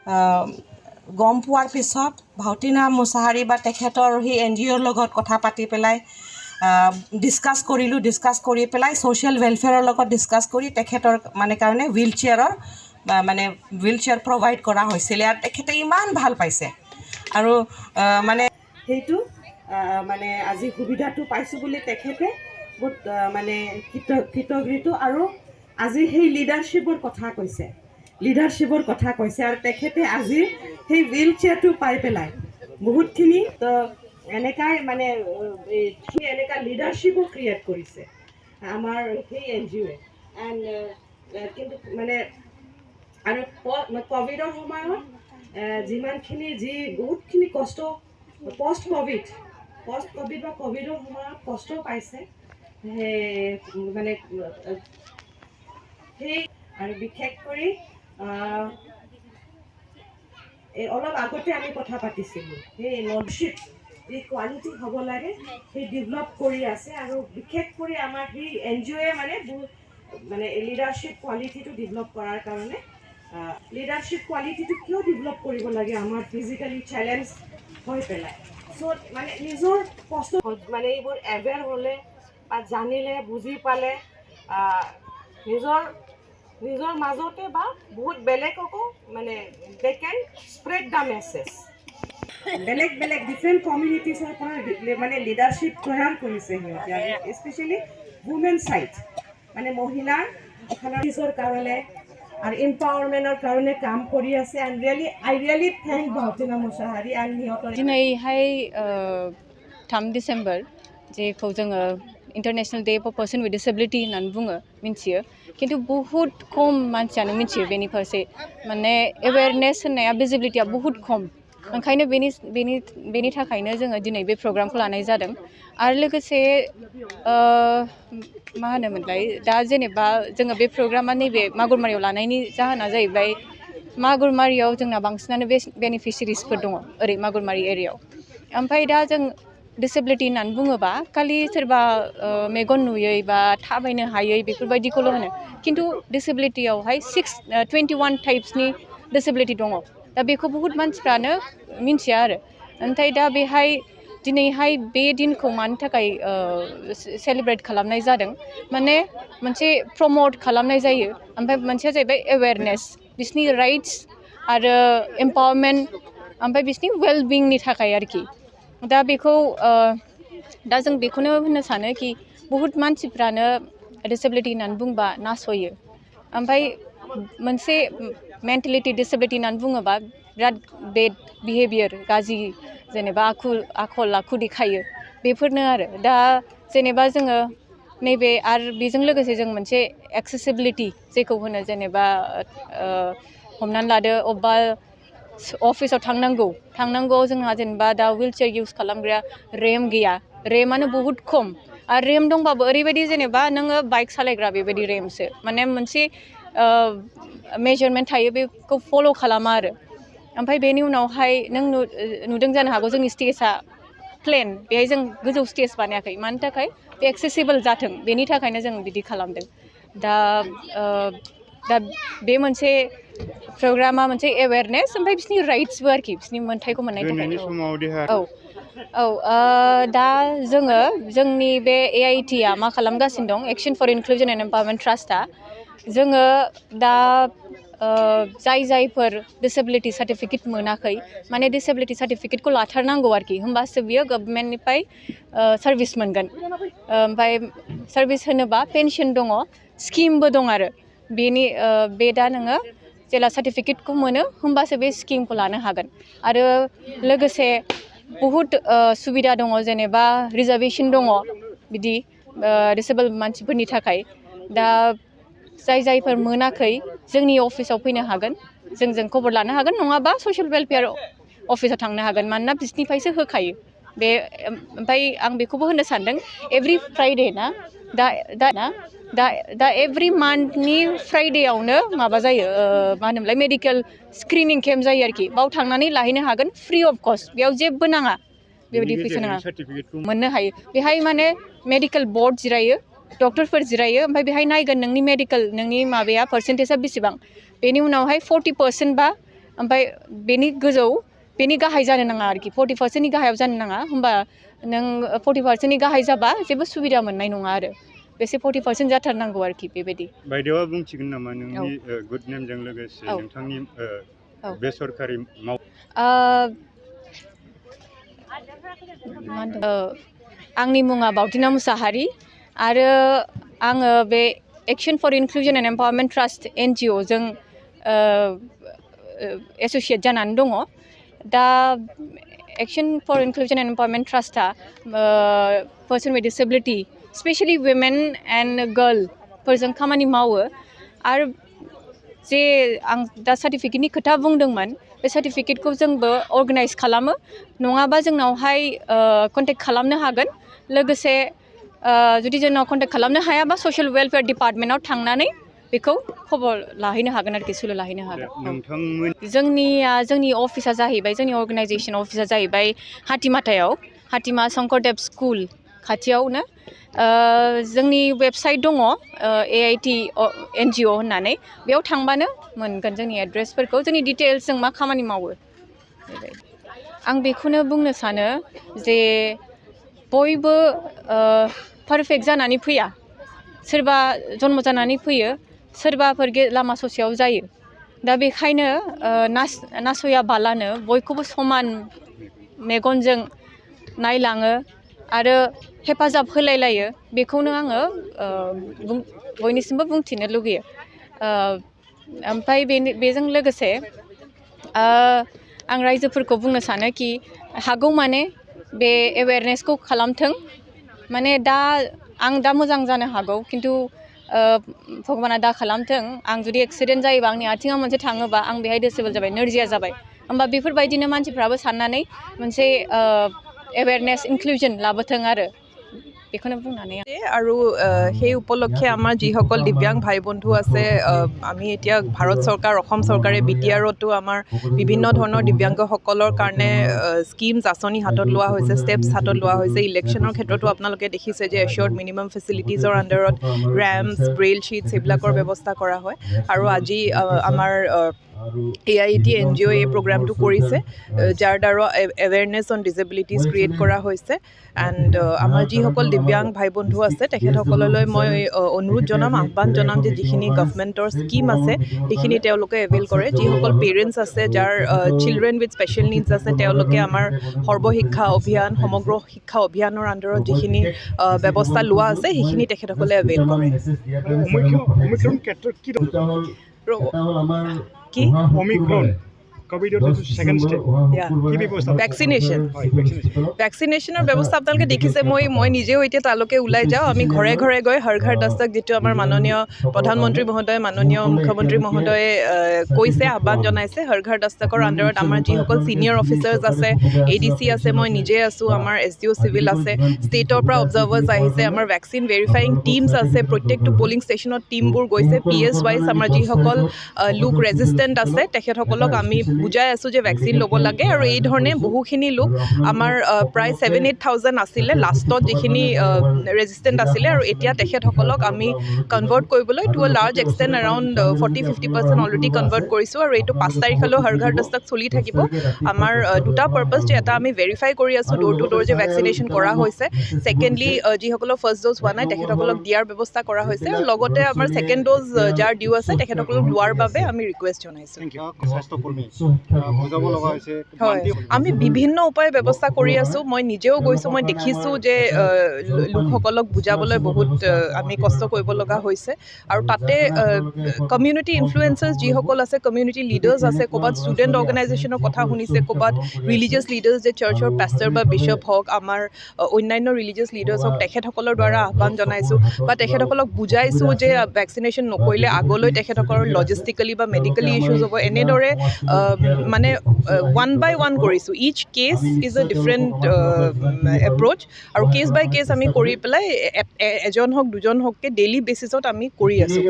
গম পোৱাৰ পিছত ভাউটিনা মুছাহাৰী বা তেখেতৰ সেই NGOৰ লগত কথা পাতি পেলাই ডিছকাছ কৰিলোঁ। ডিছকাছ কৰি পেলাই ছ'চিয়েল ৱেলফেয়াৰৰ লগত ডিছকাছ কৰি তেখেতৰ কাৰণে হুইল চেয়াৰ প্ৰভাইড কৰা হৈছিলে আৰু তেখেতে ইমান ভাল পাইছে আৰু সেইটো আজি সুবিধাটো পাইছোঁ বুলি তেখেতে বহুত কৃতজ্ঞ আৰু আজি সেই লিডাৰশ্বিপৰ কথা কৈছে আৰু তেখেতে আজি সেই হুইল চেয়াৰটো পাই পেলাই বহুতখিনি তো এনেকা লিডাৰশ্বিপো ক্ৰিয়েট কৰিছে আমাৰ সেই NGOয়ে কিন্তু আৰু ক'ভিডৰ সময়ত যিমানখিনি বহুতখিনি কষ্ট পষ্ট ক'ভিড বা ক'ভিডৰ সময়ত কষ্ট পাইছে সেই আৰু বিশেষ কৰি অলপ আগতে আমি কথা পাতিছিলোঁ সেই লিডাৰশ্বিপ যি কোৱালিটি হ'ব লাগে সেই ডেভেলপ কৰি আছে আৰু বিশেষ কৰি আমাৰ সেই NGOয়ে লিডাৰশ্বিপ কোৱালিটিটো ডেভেলপ কৰাৰ কাৰণে লিডাৰশ্বিপ কোৱালিটিটো কিয় ডেভেলপ কৰিব লাগে আমাৰ ফিজিকেলি চেলেঞ্জ হৈ পেলাই চ' নিজৰ কষ্ট এইবোৰ এৱেৰ হ'লে বা জানিলে বুজি পালে নিজৰ মাজতে বা বহুত বেলেগকো দে কেন স্প্ৰেড দ্য মেছেজ বেলেগ ডিফাৰেণ্ট কমিউনিটিছৰ পৰা লিডাৰশ্বিপ তৈয়াৰ কৰিছে সিহঁতে আৰু স্পেচিয়েলি ৱুমেন ছাইড মহিলাৰ কাৰণে আৰু এম্পাৱাৰমেণ্টৰ কাৰণে কাম কৰি আছে and I really thank Bhautina Mushahary and সিহঁতৰ दिनैहाय 3 डिसेम्बर जेखौ जोङो international day for person with disability होननानै बुङो मिथियो खिन्थु बहुत खम मानसियानो मिथियो बेनि फारसे एवेयारनेस होननाया भिजिबिलिटिया बहुत खम ओंखायनो बेनि थाखायनो जोङो दिनै बे प्रग्रामखौ लानाय जादों आरो लोगोसे मा होनोमोनलाय दा जेनेबा जोङो बे प्रग्रामा नैबे मागुरमारियाव लानायनि जाहोना जाहैबाय मागुरमारियाव जोंना बांसिनानो बेनिफिसियारिसफोर दङ ओरै मागुरमारि एरियायाव ओमफ्राय दा जों डिसेबिलिटि होननानै बुङोबा खालि सोरबा मेगन नुयै बा थाबायनो हायै बेफोरबायदिखौल' होनो खिन्थु डिसेबिलिटियावहाय 21 टाइप्सनि डिसेबिलिटि दङ दा बेखौ बहुत मानसिफ्रानो मिन्थिया आरो ओमफ्राय दा दिनैहाय बे दिनखौ मानि थाखाय सेलिब्रेट खालामनाय जादों मोनसे प्रमोट खालामनाय जायो ओमफ्राय मोनसेया जाहैबाय एवेयारनेस बिसोरनि राइट्स आरो एम्पावारमेन्ट ओमफ्राय बिसोरनि वेलबिंनि थाखाय आरोखि दा जों बेखौनो होननो सानो कि बहुत मानसिफ्रानो डिसेबिलिटि होननानै बुंबा नासयो ओमफ्राय मोनसे मेन्टेलिटि डिसेबिलिटि होननानै बुङोबा बिराद बेड बिहेभियार गाज्रि जेनेबा आखल आखु देखायो बेफोरनो आरो दा जेनेबा जोङो नैबे आरो बेजों लोगोसे जों मोनसे एक्सेसिबिलिटि जेखौ होनो जेनेबा हमनानै लादो अबेबा अफिसाव थांनांगौ जोंहा जेनेबा दा ह्विलचेयार इउज खालामग्रा रेम गैया रेमानो बहुत खम आरो रेम दंबाबो ओरैबायदि जेनेबा नोङो बाइक सालायग्रा बेबायदि रेमसो मोनसे मेजारमेन्ट थायो बेखौ फल' खालामा आरो ओमफ्राय बेनि उनावहाय नों नुदों जानो हागौ जोंनि स्टेजआ प्लेन बेहाय जों गोजौ स्टेज बानायाखै मानि थाखाय बे एक्सेसिबल जाथों बेनि थाखायनो जों बिदि खालामदों दा बे मोनसे प्रग्रामा मोनसे एवेयारनेस ओमफ्राय बिसोरनि राइट्सबो आरोखि बिसोरनि मोन्थायखौ मोननाय थाखाय दा जोङो जोंनि बे AITआ मा खालामगासिनो दं action four inclusion and empowerment ट्रास्टआ जोङो दा जायफोर डिसेबिलिटि सार्टिफिकेट मोनाखै डिसेबिलिटि सार्टिफिकेटखौ लाथारनांगौ आरोखि होमबासो बियो गभर्नमेन्टनिफ्राय सार्भिस मोनगोन ओमफ्राय सार्भिस होनोबा पेन्सन दङ स्किमबो दं आरो बे दा नोङो जेला सार्टिफिकेटखौ मोनो होमबासो बे स्किमखौ लानो हागोन आरो लोगोसे बहुत सुबिदा दङ जेनेबा रिजार्भेसन दङ बिदि डिसेबल मानसिफोरनि थाखाय दा जायफोर मोनाखै जोंनि अफिसाव फैनो हागोन जोंजों खबर लानो हागोन नङाबा ससियेल वेलफेयार अफिसाव थांनो हागोन मानोना बिसोरनिफ्रायसो होखायो बे ओमफ्राय आं बेखौबो होननो सानदों एभ्रि फ्राइडे दा एभ्रि मान्थनि फ्राइडेआवनो माबा जायो मा होनोमोनलाय मेडिकेल स्क्रिनिं केम्प जायो आरोखि बाव थांनानै लाहैनो हागोन फ्रि अफ कस्ट बेयाव जेबो नाङा बेबायदि फैसा नाङा मोननो हायो बेहाय मेडिकेल बर्ड जिरायो डक्टरफोर जिरायो ओमफ्राय बेहाय नायगोन नोंनि मेडिकेल नोंनि माबाया पार्सेन्टेजआ बेसेबां बेनि उनावहाय 40% बा ओमफ्राय बेनि गोजौ बेनि गाहाय जानो नाङा आरोखि 40%नि गाहायाव जानो नाङा होमबा नों 40%नि गाहाय जाबा जेबो सुबिदा मोननाय नङा आरो बेसे 40% जाथारनांगौ आरोखि बेबायदि बायदेवा बुंथिगोन नामा नोंनि गुड नेमजों लोगोसे नोंथांनि बेसरकारि माव आंनि मुङा बावदिना मुसाहारि आरो आङो बे action for inclusion and empowerment trust NGO जों एस'सियेट जानानै दङ दा action for inclusion and empowerment ट्रास्टआ person with disability specially women and गार्लफोरजों खामानि मावो आरो जे आं दा सार्टिफिकेटनि खोथा बुंदोंमोन बे सार्टिफिकेटखौ जोंबो अर्गानाइज खालामो नङाबा जोंनावहाय कन्टेक्ट खालामनो हागोन लोगोसे जुदि जोंनाव कन्टेक्ट खालामनो हायाबा ससियेल वेलफेयार डिपार्टमेन्टआव थांनानै बेखौ खबर लाहैनो हागोन आरोखि सुलु लाहैनो हागोन जोंनि अफिसा जाहैबाय जोंनि अर्गानाइजेसन अफिसा जाहैबाय हाथिमा शंकरदेब स्कुल खाथियावनो जोंनि वेबसाइट दङ AIT NGO होननानै बेयाव थांबानो मोनगोन जोंनि एड्रेसफोरखौ जोंनि डिटेल्स जों मा खामानि मावो आं बेखौनो बुंनो सानो जे बयबो पारफेक्ट जानानै फैया सोरबा जन्म जानानै फैयो सोरबाफोर लामा ससेयाव जायो दा बेखायनो नासयाबालानो बयखौबो समान मेगनजों नायलाङो आरो हेफाजाब होलायलायो बेखौनो आङो बयनिसिमबो बुंथिनो लुगैयो ओमफ्राय बेजों लोगोसे आं रायजोफोरखौ बुंनो सानो कि हागौमाने बे एवेयारनेसखौ खालामथों माने आं दा मोजां जानो हागौ खिन्थु भगबाना दा खालामथों आं जुदि एक्सिडेन्ट जायोबा आंनि आथिङा मोनसे थाङोबा आं बेहाय डिसेबल जाबाय नोरजिया जाबाय होमबा बेफोरबायदिनो मानसिफ्राबो साननानै मोनसे एवेयारनेस इनक्लुजन लाबोथों आरो बेखौनो बुंनानै আৰু সেই উপলক্ষে আমাৰ যিসকল দিব্যাংগ ভাই বন্ধু আছে আমি এতিয়া ভাৰত চৰকাৰ অসম চৰকাৰে BTRতো আমাৰ বিভিন্ন ধৰণৰ দিব্যাংগসকলৰ কাৰণে স্কিমছ আঁচনি হাতত লোৱা হৈছে ষ্টেপছ হাতত লোৱা হৈছে ইলেকশ্যনৰ ক্ষেত্ৰতো আপোনালোকে দেখিছে যে এচিয়ৰ্ড মিনিমাম ফেচিলিটিজৰ আণ্ডাৰত ৰেম্পছ ব্ৰেইল শ্বীটছ সেইবিলাকৰ ব্যৱস্থা কৰা হয় আৰু আজি আমাৰ AIT NGO এই প্ৰগ্ৰামটো কৰিছে যাৰ দ্বাৰা এৱেৰনেছ অন ডিজেবিলিটিজ ক্ৰিয়েট কৰা হৈছে এণ্ড আমাৰ যিসকল দিব্যাংগ ভাই বন্ধু আছে তেখেতসকললৈ মই অনুৰোধ জনাম আহ্বান জনাম যে যিখিনি গভৰ্ণমেণ্টৰ স্কিম আছে সেইখিনি তেওঁলোকে এভেইল কৰে যিসকল পেৰেণ্টছ আছে যাৰ চিলড্ৰেন উইথ স্পেচিয়েল নিডছ আছে তেওঁলোকে আমাৰ সৰ্বশিক্ষা অভিযান সমগ্ৰ শিক্ষা অভিযানৰ আণ্ডাৰত যিখিনি ব্যৱস্থা লোৱা আছে সেইখিনি তেখেতসকলে এভেইল কৰে কি ভেকচিনেশ্যনৰ ব্যৱস্থা আপোনালোকে দেখিছে মই নিজেও এতিয়া তালৈকে ওলাই যাওঁ আমি ঘৰে ঘৰে গৈ হৰ ঘৰ দস্তক যিটো আমাৰ মাননীয় প্ৰধানমন্ত্ৰী মহোদয় মাননীয় মুখ্যমন্ত্ৰী মহোদয়ে কৈছে আহ্বান জনাইছে হৰ ঘৰ দস্তকৰ আণ্ডাৰত আমাৰ যিসকল ছিনিয়ৰ অফিচাৰ্ছ আছে ADC আছে মই নিজে আছোঁ আমাৰ SDO চিভিল আছে ষ্টেটৰ পৰা অবজাৰ্ভাৰ্ছ আহিছে আমাৰ ভেকচিন ভেৰিফাইং টীমছ আছে প্ৰত্যেকটো পলিং ষ্টেচনত টীমবোৰ গৈছে PS ৱাইজ আমাৰ যিসকল লোক ৰেজিষ্টেণ্ট আছে তেখেতসকলক আমি বুজাই আছোঁ যে ভেকচিন ল'ব লাগে আৰু এই ধৰণে বহুখিনি লোক আমাৰ প্ৰায় 7-8,000 আছিলে লাষ্টত যিখিনি ৰেজিষ্টেণ্ট আছিলে আৰু এতিয়া তেখেতসকলক আমি কনভাৰ্ট কৰিবলৈ to a large extent around 40-50% already convert কৰিছোঁ আৰু এইটো 5 তাৰিখলৈ হৰ ঘৰ দস্তক চলি থাকিব আমাৰ দুটা পাৰ্পাছ যে এটা আমি ভেৰিফাই কৰি আছোঁ ড'ৰ টু ড'ৰ যে ভেকচিনেশ্যন কৰা হৈছে ছেকেণ্ডলি যিসকলৰ ফাৰ্ষ্ট ড'জ হোৱা নাই তেখেতসকলক দিয়াৰ ব্যৱস্থা কৰা হৈছে আৰু লগতে আমাৰ ছেকেণ্ড ড'জ যাৰ ডিউ আছে তেখেতসকলক লোৱাৰ বাবে আমি ৰিকুৱেষ্ট জনাইছোঁ হয় আমি বিভিন্ন উপায় ব্যৱস্থা কৰি আছোঁ মই নিজেও গৈছোঁ মই দেখিছোঁ যে লোকসকলক বুজাবলৈ বহুত আমি কষ্ট কৰিব লগা হৈছে আৰু তাতে কমিউনিটি ইনফ্লুৱেঞ্চাৰ্ছ যিসকল আছে কমিউনিটি লিডাৰ্ছ আছে ক'ৰবাত ষ্টুডেণ্ট অৰ্গেনাইজেশ্যনৰ কথা শুনিছে ক'ৰবাত ৰিলিজিয়াছ লিডাৰ্ছ যে চাৰ্চৰ পাষ্টাৰ বা বিশ্বপ হওক আমাৰ অন্যান্য ৰিলিজিয়াছ লিডাৰ্ছ হওক তেখেতসকলৰ দ্বাৰা আহ্বান জনাইছোঁ বা তেখেতসকলক বুজাইছোঁ যে ভেকচিনেশ্যন নকৰিলে আগলৈ তেখেতসকলৰ লজিষ্টিকেলি বা মেডিকেলি ইছ্যুজ হ'ব এনেদৰে মানে ওৱান বাই ওৱান কৰিছোঁ each case is a different approach আৰু কেছ বাই কেছ আমি কৰি পেলাই এজন হওক দুজন হওককৈ ডেইলি বেচিছত আমি কৰি আছোঁ